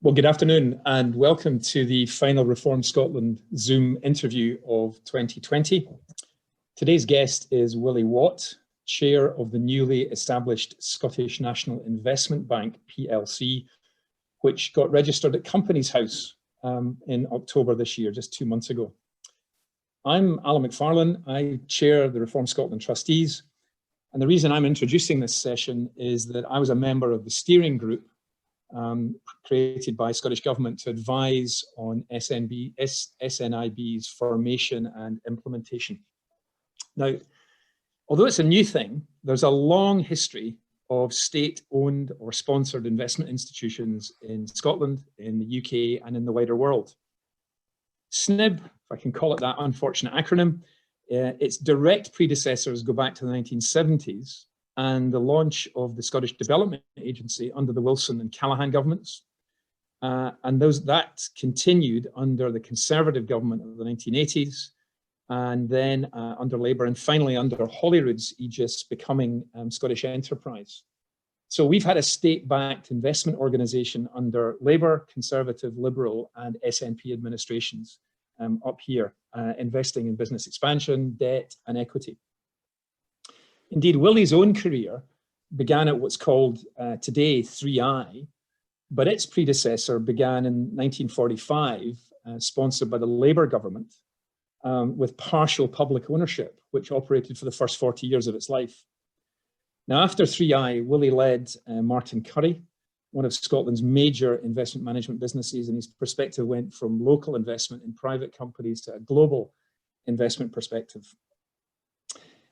Well, good afternoon and welcome to the final Reform Scotland Zoom interview of 2020. Today's guest is Willie Watt, Chair of the newly established Scottish National Investment Bank, PLC, which got registered at Companies House in October this year, just 2 months ago. I'm Alan McFarlane. I chair the Reform Scotland Trustees. And the reason I'm introducing this session is that I was a member of the steering group created by Scottish Government to advise on SNIB's formation and implementation. Now, although it's a new thing, there's a long history of state-owned or sponsored investment institutions in Scotland, in the UK, and in the wider world. SNIB, if I can call it that unfortunate acronym, its direct predecessors go back to the 1970s, and the launch of the Scottish Development Agency under the Wilson and Callaghan governments. And that continued under the Conservative government of the 1980s, and then under Labour, and finally under Holyrood's aegis becoming Scottish Enterprise. So we've had a state-backed investment organisation under Labour, Conservative, Liberal and SNP administrations up here, investing in business expansion, debt and equity. Indeed, Willie's own career began at what's called today 3i, but its predecessor began in 1945, sponsored by the Labour government, with partial public ownership, which operated for the first 40 years of its life. Now, after 3i, Willie led Martin Currie, one of Scotland's major investment management businesses, and his perspective went from local investment in private companies to a global investment perspective.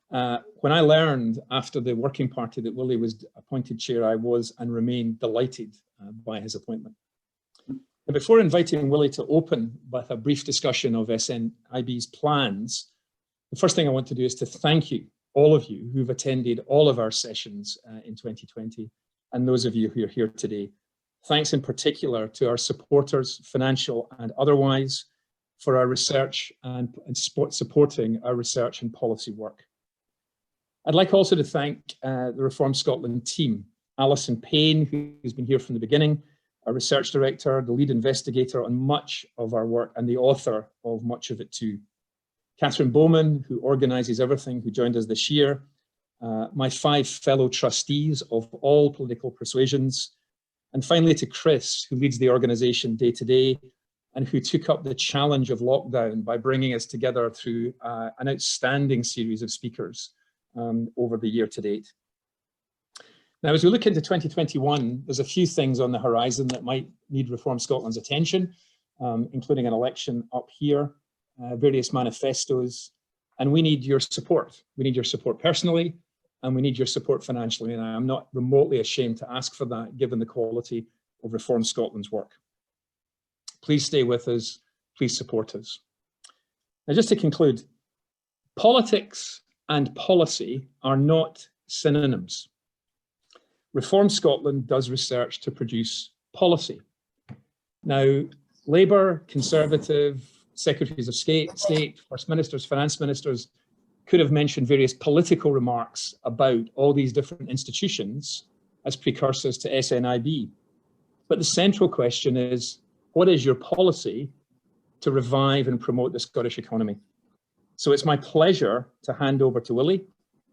When I learned after the working party that Willie was appointed chair, I was and remain delighted by his appointment. And before inviting Willie to open with a brief discussion of SNIB's plans, the first thing I want to do is to thank you, all of you who've attended all of our sessions in 2020, and those of you who are here today. Thanks in particular to our supporters, financial and otherwise, for our research and supporting our research and policy work. I'd like also to thank the Reform Scotland team, Alison Payne, who's been here from the beginning, our research director, the lead investigator on much of our work and the author of much of it too. Catherine Bowman, who organises everything, who joined us this year. My 5 fellow trustees of all political persuasions. And finally to Chris, who leads the organisation day to day and who took up the challenge of lockdown by bringing us together through an outstanding series of speakers over the year to date. Now, as we look into 2021, there's a few things on the horizon that might need Reform Scotland's attention, including an election up here, various manifestos, and we need your support. We need your support personally, and we need your support financially, and I'm not remotely ashamed to ask for that, given the quality of Reform Scotland's work. Please stay with us, please support us. Now, just to conclude, politics and policy are not synonyms. Reform Scotland does research to produce policy. Now, Labour, Conservative, Secretaries of State, First Ministers, Finance Ministers could have mentioned various political remarks about all these different institutions as precursors to SNIB. But the central question is, what is your policy to revive and promote the Scottish economy? So it's my pleasure to hand over to Willie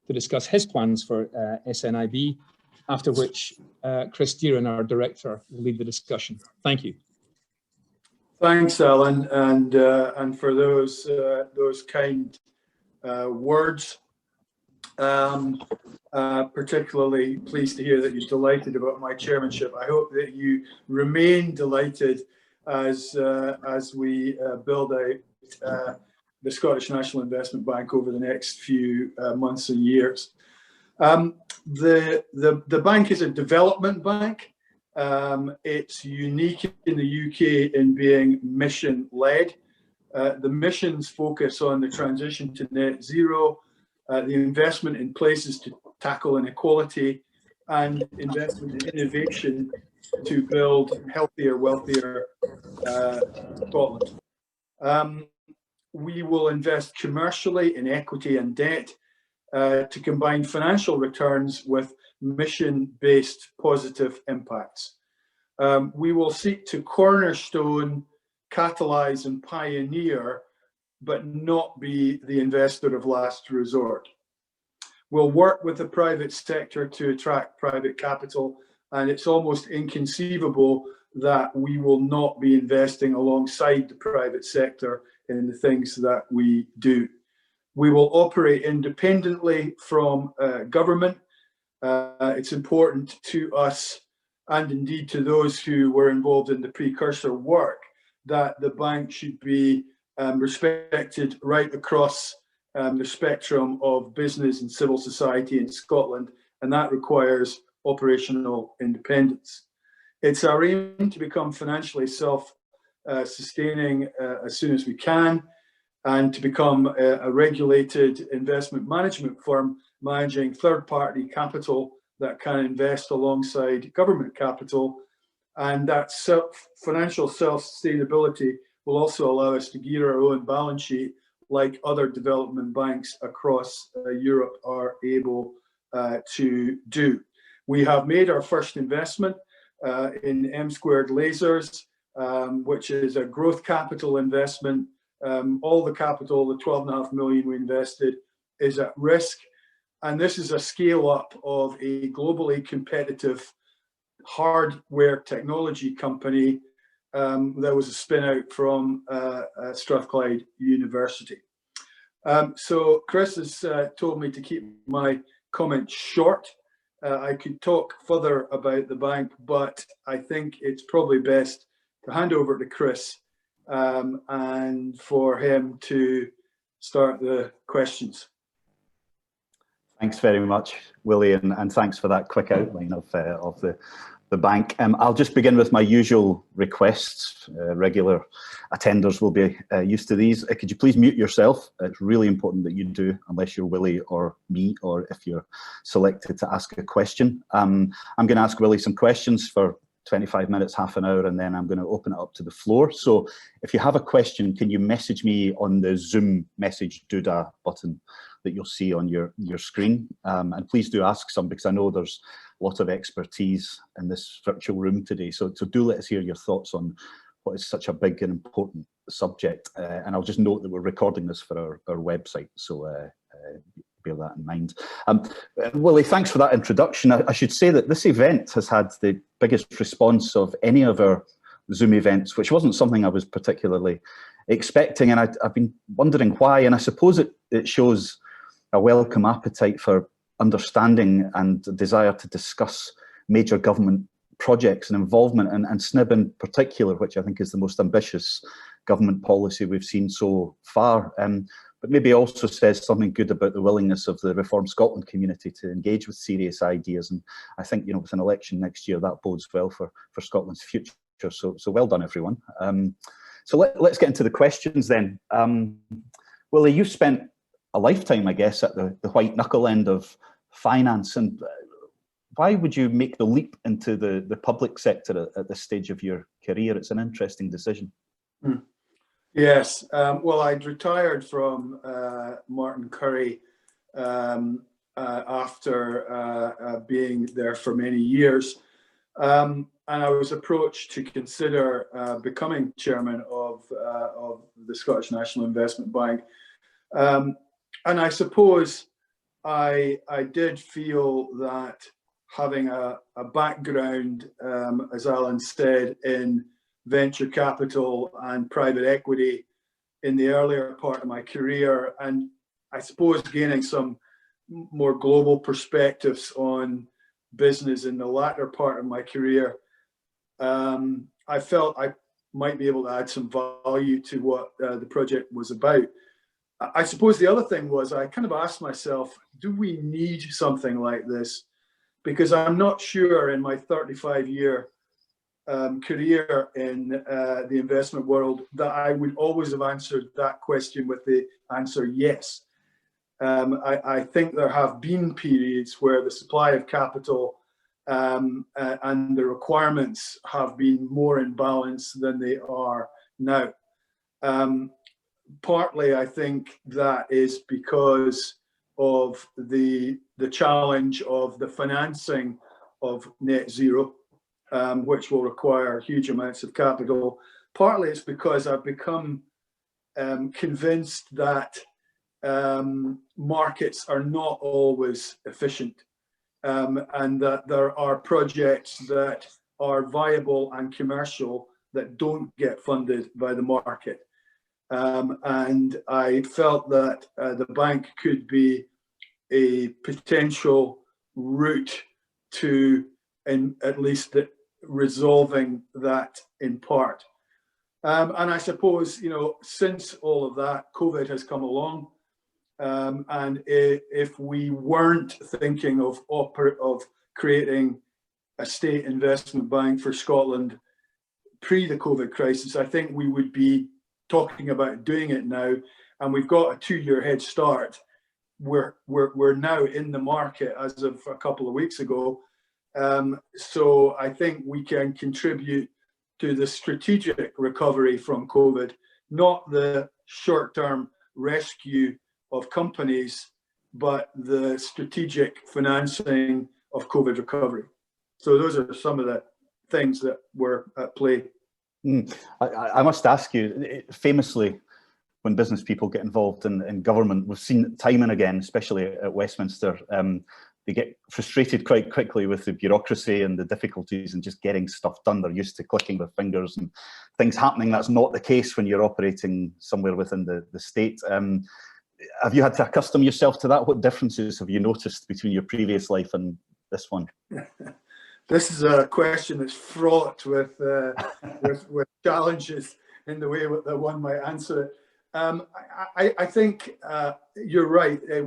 to discuss his plans for SNIB, after which Chris Deerin, our director, will lead the discussion. Thank you. Thanks, Alan, and for those kind words. Particularly pleased to hear that you're delighted about my chairmanship. I hope that you remain delighted as we build out the Scottish National Investment Bank over the next few months and years. The bank is a development bank. It's unique in the UK in being mission-led. The missions focus on the transition to net zero, the investment in places to tackle inequality, and investment in innovation to build healthier, wealthier Scotland. We will invest commercially in equity and debt to combine financial returns with mission-based positive impacts. We will seek to cornerstone, catalyse and pioneer, but not be the investor of last resort. We'll work with the private sector to attract private capital, and it's almost inconceivable that we will not be investing alongside the private sector in the things that we do. We will operate independently from government. It's important to us, and indeed to those who were involved in the precursor work, that the bank should be respected right across the spectrum of business and civil society in Scotland, and that requires operational independence. It's our aim to become financially self-sustaining as soon as we can, and to become a regulated investment management firm managing third-party capital that can invest alongside government capital. And that financial self-sustainability will also allow us to gear our own balance sheet like other development banks across Europe are able to do. We have made our first investment in M Squared Lasers, which is a growth capital investment. All the capital, the 12.5 million we invested, is at risk. And this is a scale up of a globally competitive hardware technology company that was a spin out from Strathclyde University. So Chris has told me to keep my comments short. I could talk further about the bank, but I think it's probably best to hand over to Chris and for him to start the questions. Thanks very much, Willie, and thanks for that quick outline of the bank. I'll just begin with my usual requests. Regular attenders will be used to these. Could you please mute yourself? It's really important that you do, unless you're Willie or me, or if you're selected to ask a question. I'm going to ask Willie some questions for 25 minutes, half an hour, and then I'm going to open it up to the floor. So if you have a question, can you message me on the Zoom message doodah button that you'll see on your screen? And please do ask some, because I know there's a lot of expertise in this virtual room today. So do let us hear your thoughts on what is such a big and important subject. And I'll just note that we're recording this for our website, so bear that in mind. Willie, thanks for that introduction. I should say that this event has had the biggest response of any of our Zoom events, which wasn't something I was particularly expecting, and I've been wondering why, and I suppose it shows a welcome appetite for understanding and a desire to discuss major government projects and involvement, and SNIB in particular, which I think is the most ambitious government policy we've seen so far. But maybe also says something good about the willingness of the Reform Scotland community to engage with serious ideas. And I think, with an election next year, that bodes well for Scotland's future. So well done, everyone. So let's get into the questions then. Willie, you've spent a lifetime, I guess, at the white knuckle end of finance. And why would you make the leap into the public sector at this stage of your career? It's an interesting decision. Yes, well, I'd retired from Martin Currie after being there for many years. And I was approached to consider becoming chairman of the Scottish National Investment Bank. And I suppose I did feel that having a background, as Alan said, in venture capital and private equity in the earlier part of my career, and I suppose gaining some more global perspectives on business in the latter part of my career, I felt I might be able to add some value to what the project was about. I suppose the other thing was I kind of asked myself, do we need something like this? Because I'm not sure in my 35-year career in the investment world that I would always have answered that question with the answer yes. I think there have been periods where the supply of capital and the requirements have been more in balance than they are now. Partly, I think that is because of the challenge of the financing of net zero. which will require huge amounts of capital. Partly it's because I've become convinced that markets are not always efficient, and that there are projects that are viable and commercial that don't get funded by the market. And I felt that the bank could be a potential route to at least resolving that in part. And I suppose, you know, since all of that, COVID has come along, and if we weren't thinking of creating a state investment bank for Scotland pre the COVID crisis, I think we would be talking about doing it now. And we've got a 2-year head start. We're now in the market as of a couple of weeks ago. So I think we can contribute to the strategic recovery from COVID, not the short-term rescue of companies, but the strategic financing of COVID recovery. So those are some of the things that were at play. I must ask you, famously, when business people get involved in government, we've seen time and again, especially at Westminster, they get frustrated quite quickly with the bureaucracy and the difficulties and just getting stuff done. They're used to clicking their fingers and things happening. That's not the case when you're operating somewhere within the state. Have you had to accustom yourself to that? What differences have you noticed between your previous life and this one? This is a question that's fraught with challenges in the way that one might answer it. I think you're right. It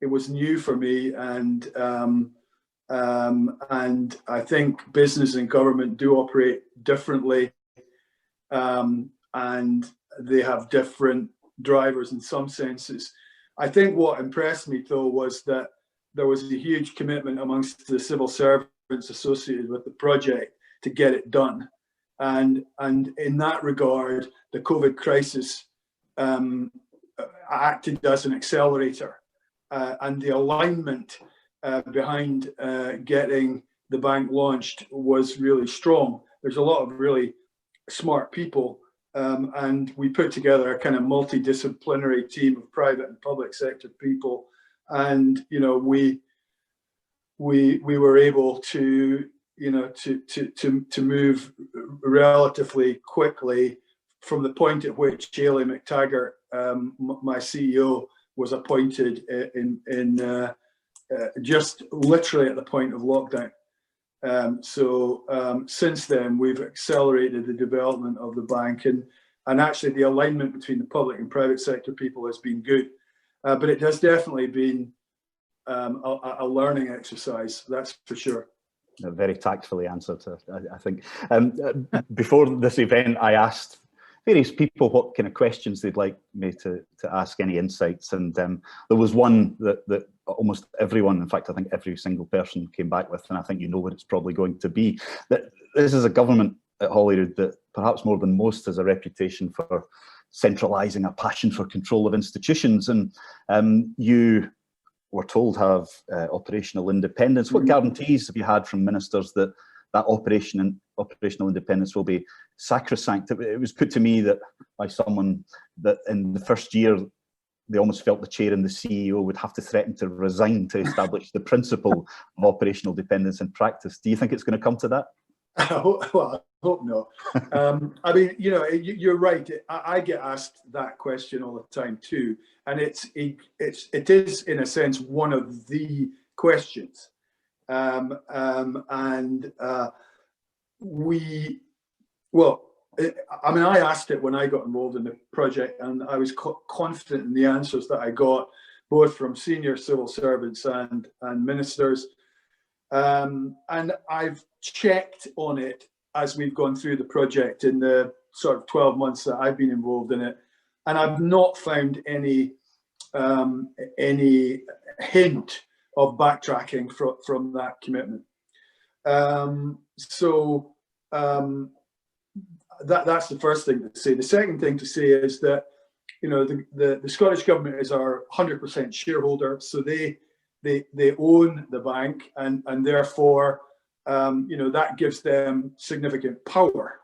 was new for me, and I think business and government do operate differently, and they have different drivers in some senses. I think what impressed me though was that there was a huge commitment amongst the civil servants associated with the project to get it done. And in that regard, the COVID crisis acted as an accelerator, and the alignment behind getting the bank launched was really strong. There's a lot of really smart people, and we put together a kind of multidisciplinary team of private and public sector people. And you know, we were able to to move relatively quickly from the point at which Ailey McTaggart, my CEO, was appointed in just literally at the point of lockdown. So since then, we've accelerated the development of the bank, and actually the alignment between the public and private sector people has been good. But it has definitely been a learning exercise, that's for sure. Very tactfully answered, I think. Before this event, I asked various people what kind of questions they'd like me to ask, any insights, and there was one that almost everyone, in fact, I think every single person came back with, and I think you know what it's probably going to be. That this is a government at Holyrood that perhaps more than most has a reputation for centralising, a passion for control of institutions, and you were told have operational independence. What guarantees have you had from ministers that operational independence will be sacrosanct? It was put to me that by someone that in the first year they almost felt the chair and the CEO would have to threaten to resign to establish the principle of operational dependence in practice. Do you think it's going to come to that? Well, I hope not. I mean, you know, you're right. I get asked that question all the time too, and it is in a sense one of the questions. Well, I mean, I asked it when I got involved in the project, and I was confident in the answers that I got, both from senior civil servants and ministers. And I've checked on it as we've gone through the project in the sort of 12 months that I've been involved in it, and I've not found any hint of backtracking from that commitment. That's the first thing to say. The second thing to say is that, you know, the Scottish Government is our 100% shareholder, so they they own the bank, and therefore, that gives them significant power.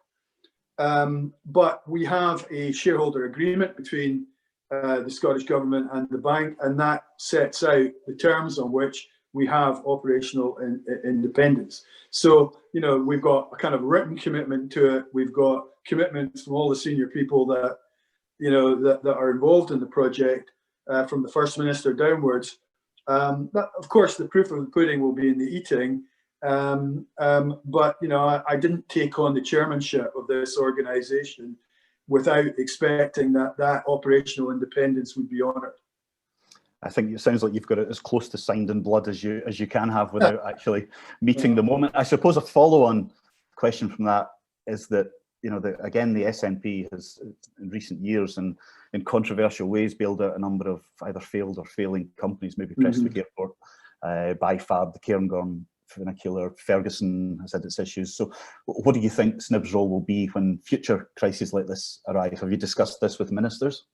But we have a shareholder agreement between the Scottish Government and the bank, and that sets out the terms on which we have operational independence. So, we've got a kind of written commitment to it. We've got commitments from all the senior people that, that are involved in the project, from the First Minister downwards. That, of course, the proof of the pudding will be in the eating. But, I didn't take on the chairmanship of this organisation without expecting that operational independence would be honoured. I think it sounds like you've got it as close to signed in blood as you can have without actually meeting the moment. I suppose a follow-on question from that is that, again, the SNP has in recent years and in controversial ways bailed out a number of either failed or failing companies, maybe Prestwick Airport, Bifab, the Cairngorm funicular, Ferguson has had its issues. So what do you think SNIB's role will be when future crises like this arise? Have you discussed this with ministers?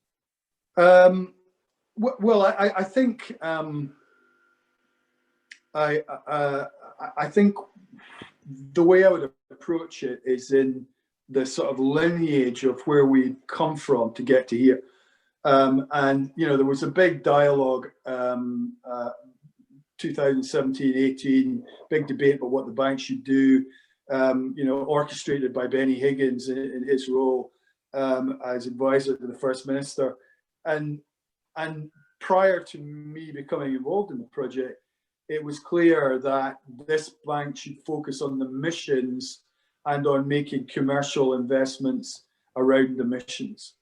Well, I think I think the way I would approach it is in the sort of lineage of where we come from to get to here. And there was a big dialogue, 2017-18, big debate about what the bank should do, orchestrated by Benny Higgins in his role as advisor to the First Minister. And prior to me becoming involved in the project, it was clear that this bank should focus on the missions and on making commercial investments around the missions.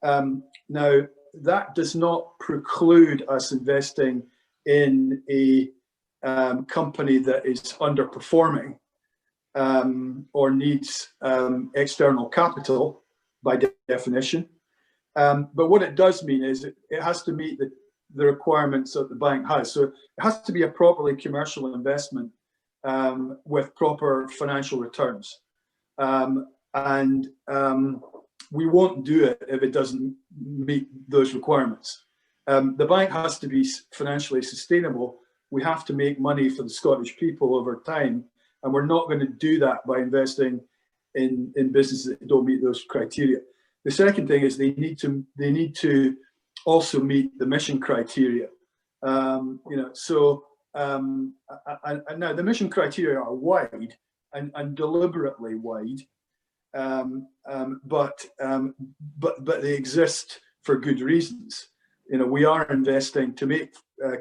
Now, that does not preclude us investing in a company that is underperforming or needs external capital by definition. But what it does mean is it has to meet the requirements that the bank has. So it has to be a properly commercial investment with proper financial returns. And we won't do it if it doesn't meet those requirements. The bank has to be financially sustainable. We have to make money for the Scottish people over time, and we're not going to do that by investing in businesses that don't meet those criteria. The second thing is they need to also meet the mission criteria. And now the mission criteria are wide and deliberately wide, but they exist for good reasons. We are investing to make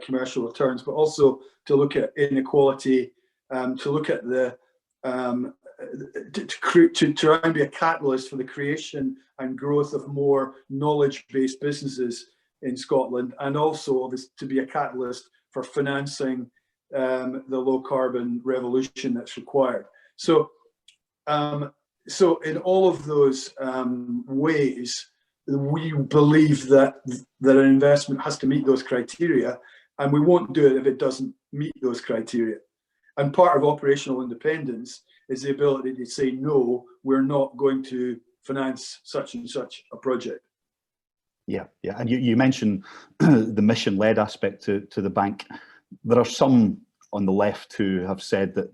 commercial returns, but also to look at inequality, to look at to try and be a catalyst for the creation and growth of more knowledge-based businesses in Scotland, and also to be a catalyst for financing the low-carbon revolution that's required. So in all of those ways, we believe that an investment has to meet those criteria, and we won't do it if it doesn't meet those criteria. And part of operational independence is the ability to say, no, we're not going to finance such and such a project. Yeah. And you mentioned the mission-led aspect to the bank. There are some on the left who have said that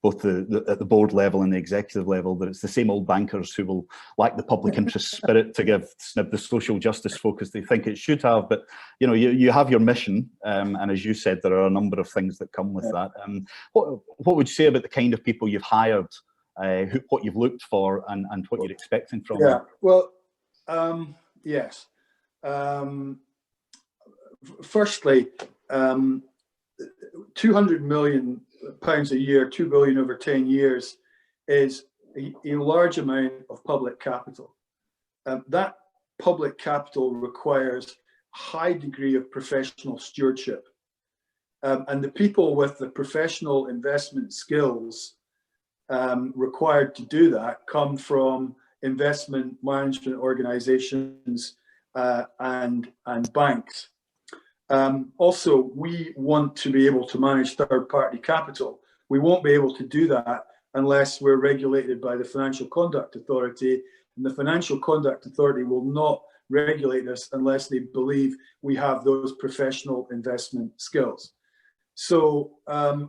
both at the board level and the executive level, that it's the same old bankers who will lack the public interest spirit to give SNIB the social justice focus they think it should have. But you have your mission, and as you said, there are a number of things that come with that. What would you say about the kind of people you've hired, what you've looked for, and what you're expecting from them? Well, yes. Firstly, £200 million a year, 2 billion over 10 years, is a large amount of public capital. That public capital requires a high degree of professional stewardship. And the people with the professional investment skills required to do that come from investment management organizations and banks. Also, we want to be able to manage third-party capital. We won't be able to do that unless we're regulated by the Financial Conduct Authority, and the Financial Conduct Authority will not regulate us unless they believe we have those professional investment skills. So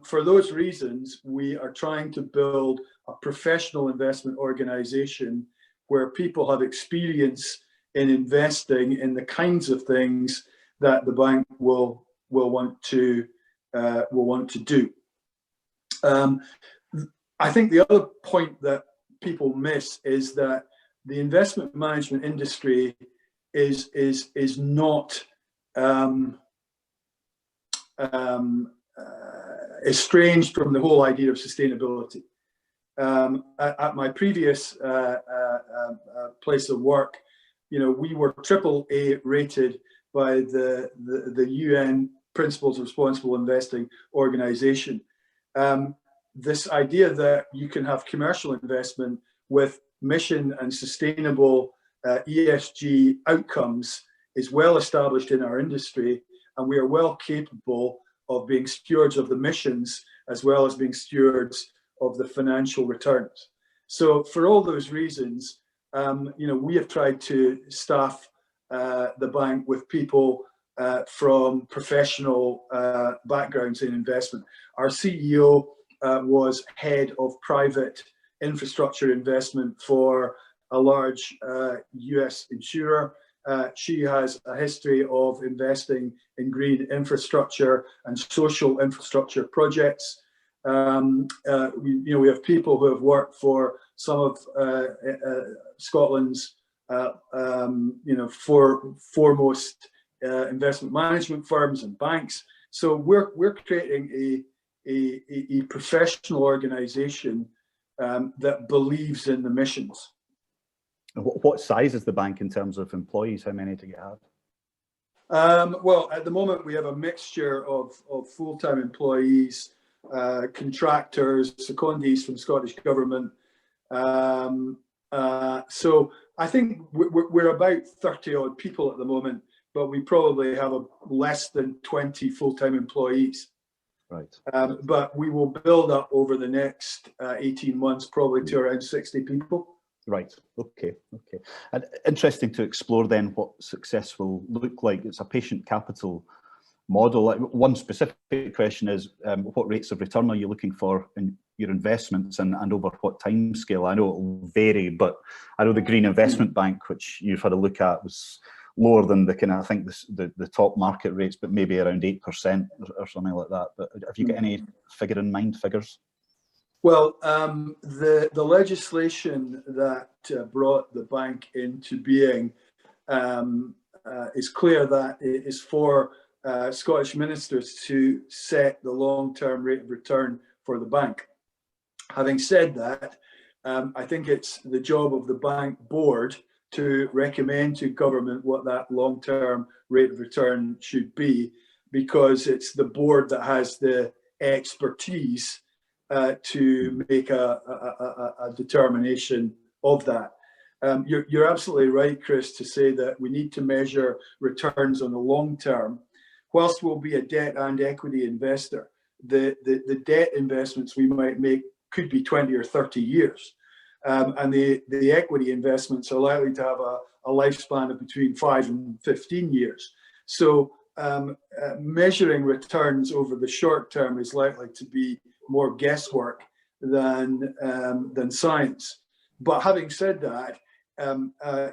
for those reasons, we are trying to build a professional investment organization where people have experience in investing in the kinds of things that the bank will want to do. I think the other point that people miss is that the investment management industry is not estranged from the whole idea of sustainability. At my previous place of work, we were AAA rated by the UN Principles of Responsible Investing organization. This idea that you can have commercial investment with mission and sustainable ESG outcomes is well established in our industry, and we are well capable of being stewards of the missions as well as being stewards of the financial returns. So for all those reasons, we have tried to staff the bank with people from professional backgrounds in investment. Our CEO was head of private infrastructure investment for a large US insurer. She has a history of investing in green infrastructure and social infrastructure projects. We have people who have worked for some of Scotland's foremost investment management firms and banks. So we're creating a professional organization that believes in the missions. What size is the bank in terms of employees? How many do you have? Well, at the moment, we have a mixture of full-time employees, contractors, secondees from Scottish Government. So I think we're about 30 odd people at the moment, but we probably have less than 20 full-time employees. Right. But we will build up over the next 18 months, probably to around 60 people. Right. Okay. And interesting to explore then what success will look like. It's a patient capital model. One specific question is, what rates of return are you looking for in your investments, and over what time scale? I know it will vary, but I know the Green Investment Bank, which you've had a look at, was lower than the kind of, I think the top market rates, but maybe around 8% or something like that. But have you got any figure in mind, figures? Well, the legislation that brought the bank into being is clear that it is for Scottish ministers to set the long-term rate of return for the bank. Having said that, I think it's the job of the bank board to recommend to government what that long-term rate of return should be, because it's the board that has the expertise to make a determination of that. You're absolutely right, Chris, to say that we need to measure returns on the long term. Whilst we'll be a debt and equity investor, the debt investments we might make could be 20 or 30 years. And the equity investments are likely to have a lifespan of between 5 and 15 years. So measuring returns over the short term is likely to be more guesswork than science. But having said that,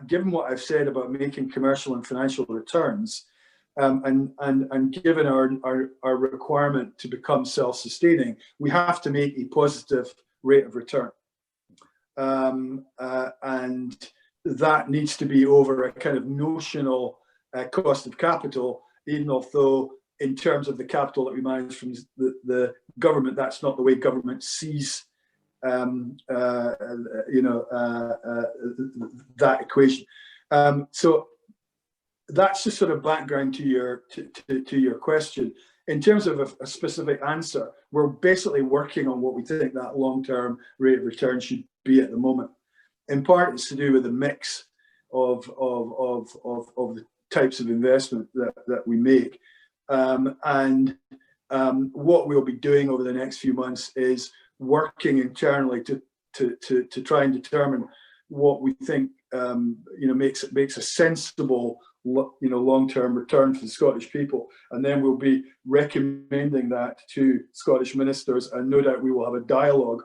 given what I've said about making commercial and financial returns, and given our requirement to become self-sustaining, we have to make a positive rate of return. And that needs to be over a kind of notional cost of capital, even although in terms of the capital that we manage from the government, that's not the way government sees that equation. So that's just sort of background to your question. In terms of a specific answer, we're basically working on what we think that long-term rate of return should be at the moment. In part, it's to do with the mix of the types of investment that we make. What we'll be doing over the next few months is working internally to try and determine what we think makes a sensible, long-term return for the Scottish people. And then we'll be recommending that to Scottish ministers, and no doubt we will have a dialogue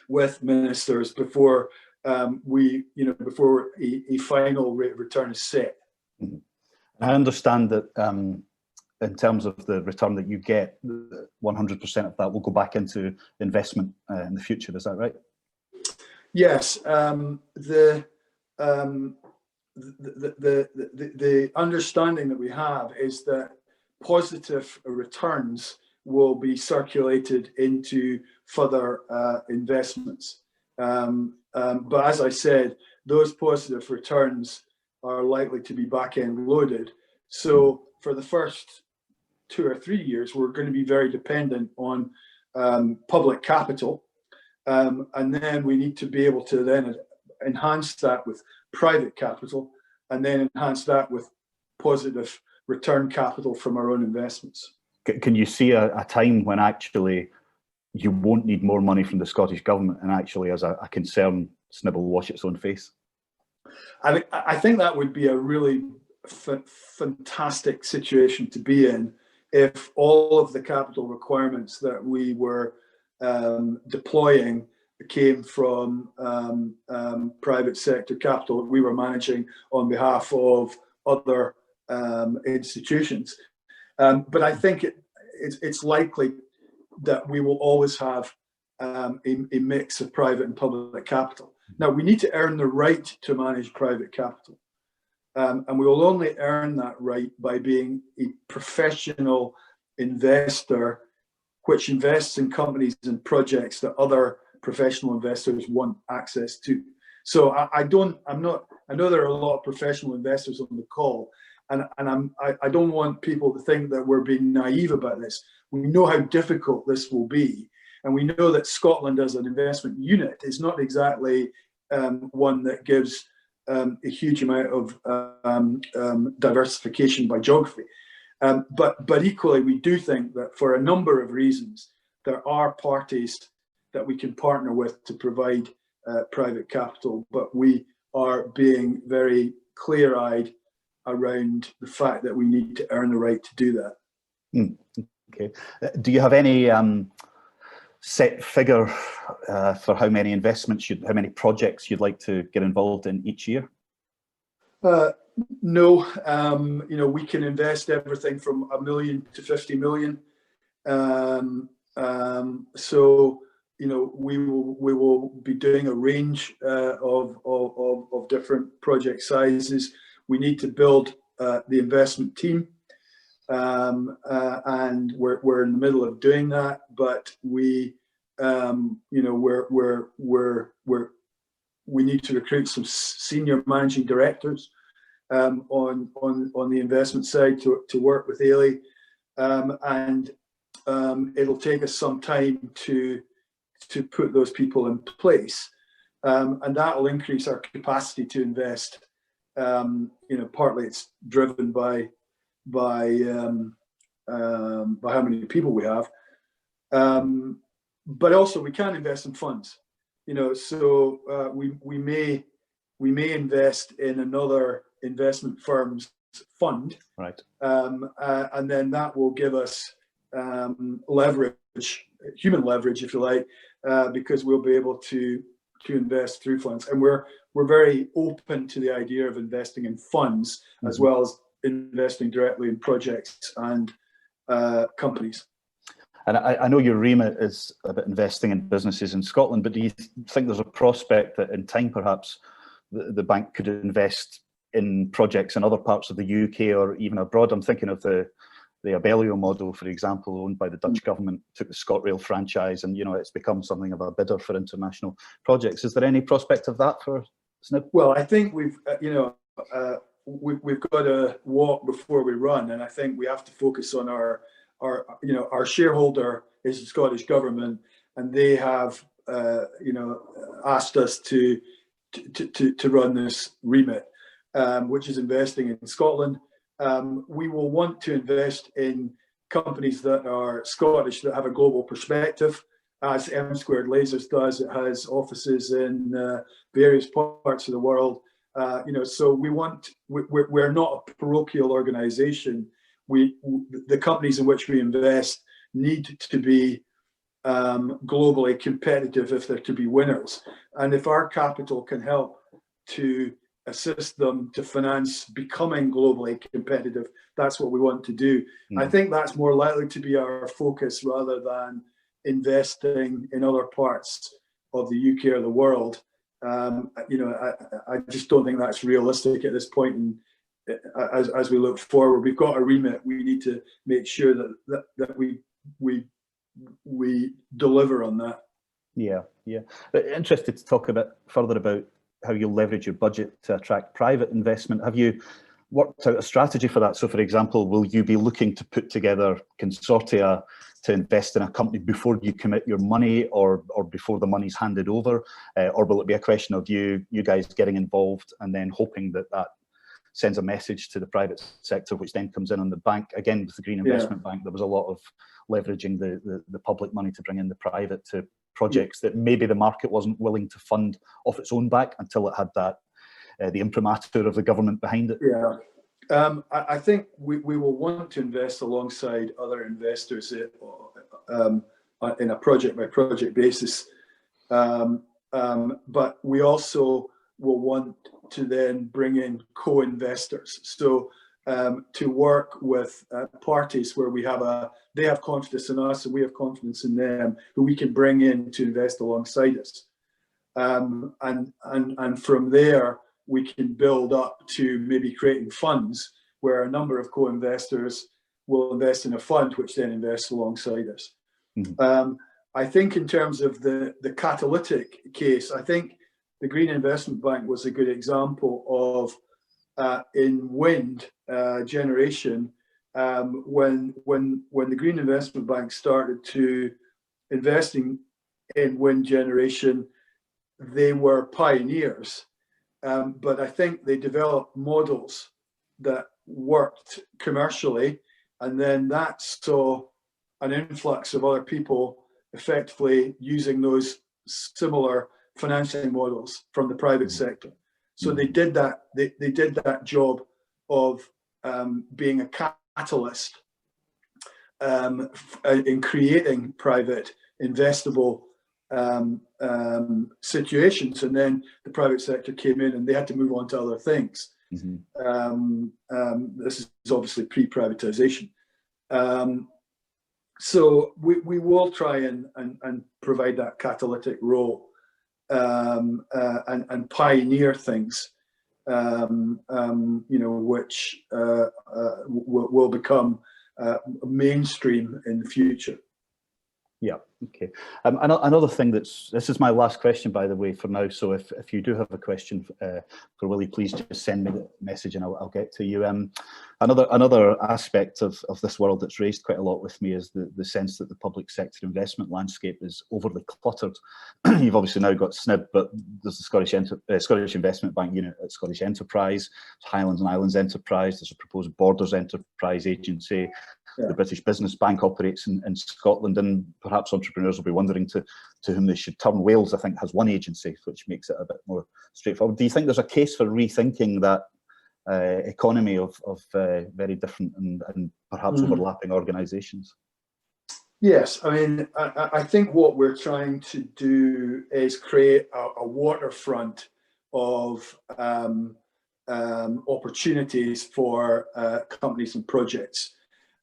with ministers before before a final rate of return is set. Mm-hmm. I understand that in terms of the return that you get, 100% of that will go back into investment in the future. Is that right? Yes. The understanding that we have is that positive returns will be circulated into further investments. But as I said, those positive returns are likely to be back-end loaded. So for the first 2 or 3 years, we're going to be very dependent on public capital. And then we need to be able to then enhance that with private capital, and then enhance that with positive return capital from our own investments. Can you see a time when actually you won't need more money from the Scottish government, and actually as a concern, Snibble will wash its own face? I think that would be a really fantastic situation to be in if all of the capital requirements that we were deploying came from private sector capital that we were managing on behalf of other institutions. But I think it's likely that we will always have a mix of private and public capital. Now, we need to earn the right to manage private capital. And we will only earn that right by being a professional investor which invests in companies and projects that other professional investors want access to. So I know there are a lot of professional investors on the call, and I don't want people to think that we're being naive about this. We know how difficult this will be, and we know that Scotland as an investment unit is not exactly one that gives a huge amount of diversification by geography. But equally, we do think that for a number of reasons, there are parties that we can partner with to provide private capital, but we are being very clear-eyed around the fact that we need to earn the right to do that. Okay. Do you have any set figure for how many investments, how many projects you'd like to get involved in each year? No, we can invest everything from $1 million to 50 million. So we will be doing a range of different project sizes. We need to build the investment team, and we're in the middle of doing that. But we need to recruit some senior managing directors on the investment side to work with Ailey, and it'll take us some time to put those people in place, and that will increase our capacity to invest. Partly it's driven by how many people we have, but also we can invest in funds. So we may invest in another investment firm's fund, right? And then that will give us leverage, human leverage, if you like, because we'll be able to invest through funds. And we're very open to the idea of investing in funds, as well as investing directly in projects and companies. And I know your remit is about investing in businesses in Scotland, but do you think there's a prospect that in time perhaps the bank could invest in projects in other parts of the UK or even abroad? I'm thinking of the Abellio model, for example, owned by the Dutch government, took the ScotRail franchise, and it's become something of a bidder for international projects. Is there any prospect of that for SNIB? Well, I think we've got to walk before we run, and I think we have to focus on our shareholder is the Scottish government, and they have asked us to run this remit, which is investing in Scotland. We will want to invest in companies that are Scottish, that have a global perspective, as M Squared Lasers does. It has offices in various parts of the world. So we're not a parochial organization. The companies in which we invest need to be globally competitive if they're to be winners. And if our capital can help to assist them to finance becoming globally competitive, that's what we want to do. I think that's more likely to be our focus rather than investing in other parts of the UK or the world. I just don't think that's realistic at this point. And as we look forward, we've got a remit. We need to make sure that we deliver on that. Yeah. But interested to talk a bit further about how you leverage your budget to attract private investment. Have you worked out a strategy for that? So, for example, will you be looking to put together consortia to invest in a company before you commit your money, or before the money's handed over, or will it be a question of you guys getting involved and then hoping that sends a message to the private sector, which then comes in on the bank? Again, with the Green Investment Bank, there was a lot of leveraging the public money to bring in the private to projects that maybe the market wasn't willing to fund off its own back until it had that the imprimatur of the government behind it. I think we will want to invest alongside other investors in a project by project basis, but we also will want to then bring in co-investors. So to work with parties where they have confidence in us and we have confidence in them, who we can bring in to invest alongside us, and from there we can build up to maybe creating funds where a number of co-investors will invest in a fund which then invests alongside us. I think in terms of the catalytic case, I think the Green Investment Bank was a good example of in wind generation. When the Green Investment Bank started to investing in wind generation, they were pioneers, but I think they developed models that worked commercially, and then that saw an influx of other people effectively using those similar financing models from the private sector. So they did that. They did that job of being a catalyst in creating private investable situations, and then the private sector came in and they had to move on to other things. This is obviously pre-privatization. So we will try and provide that catalytic role and pioneer things, which will become mainstream in the future. Yeah, okay. Another thing this is my last question, by the way, for now. So if you do have a question for Willie, please just send me the message and I'll get to you. Another aspect of this world that's raised quite a lot with me is the sense that the public sector investment landscape is overly cluttered. You've obviously now got SNIB, but there's the Scottish Investment Bank unit at Scottish Enterprise, Highlands and Islands Enterprise, there's a proposed Borders Enterprise Agency. The British Business Bank operates in Scotland, and perhaps entrepreneurs will be wondering to whom they should turn. Wales, I think, has one agency, which makes it a bit more straightforward. Do you think there's a case for rethinking that economy of very different and perhaps overlapping organisations? Yes, I mean, I think what we're trying to do is create a waterfront of opportunities for companies and projects.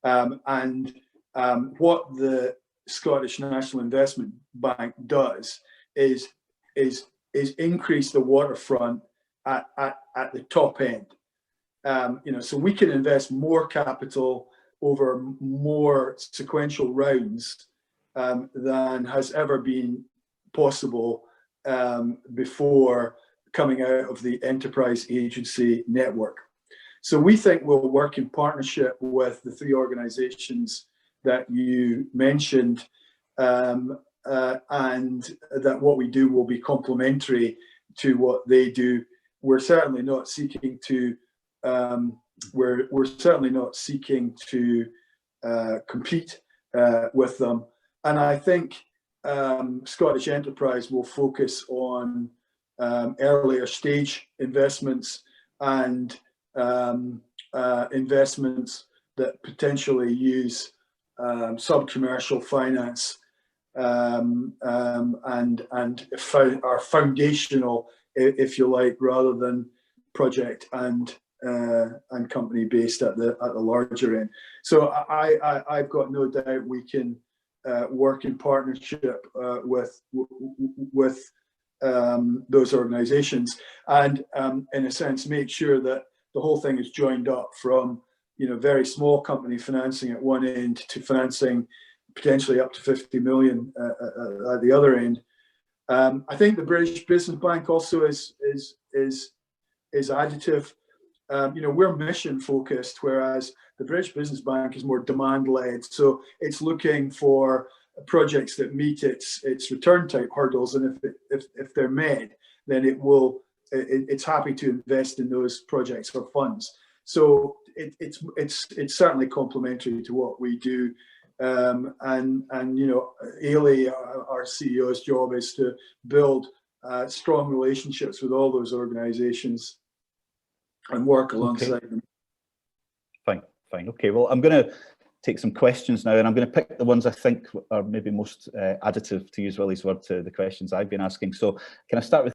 What the Scottish National Investment Bank does is increase the waterfront at the top end. So we can invest more capital over more sequential rounds than has ever been possible before coming out of the enterprise agency network. So we think we'll work in partnership with the three organizations that you mentioned, and that what we do will be complementary to what they do. We're certainly not seeking to compete with them. And I think Scottish Enterprise will focus on earlier stage investments and investments that potentially use sub-commercial finance and are foundational, if you like, rather than project and company based at the larger end. So I've got no doubt we can work in partnership with those organisations, and in a sense make sure that the whole thing is joined up from, you know, very small company financing at one end to financing potentially up to 50 million at the other end. I think the British Business Bank also is additive. You know, we're mission focused, whereas the British Business Bank is more demand led. So it's looking for projects that meet its return type hurdles, and if they're met, then it's happy to invest in those projects or funds. So it's certainly complementary to what we do. And you know, Ailey, our CEO's job is to build strong relationships with all those organisations and work alongside them. Fine. Okay, well, I'm going to take some questions now, and I'm going to pick the ones I think are maybe most additive, to use Willie's word, to the questions I've been asking. So can I start with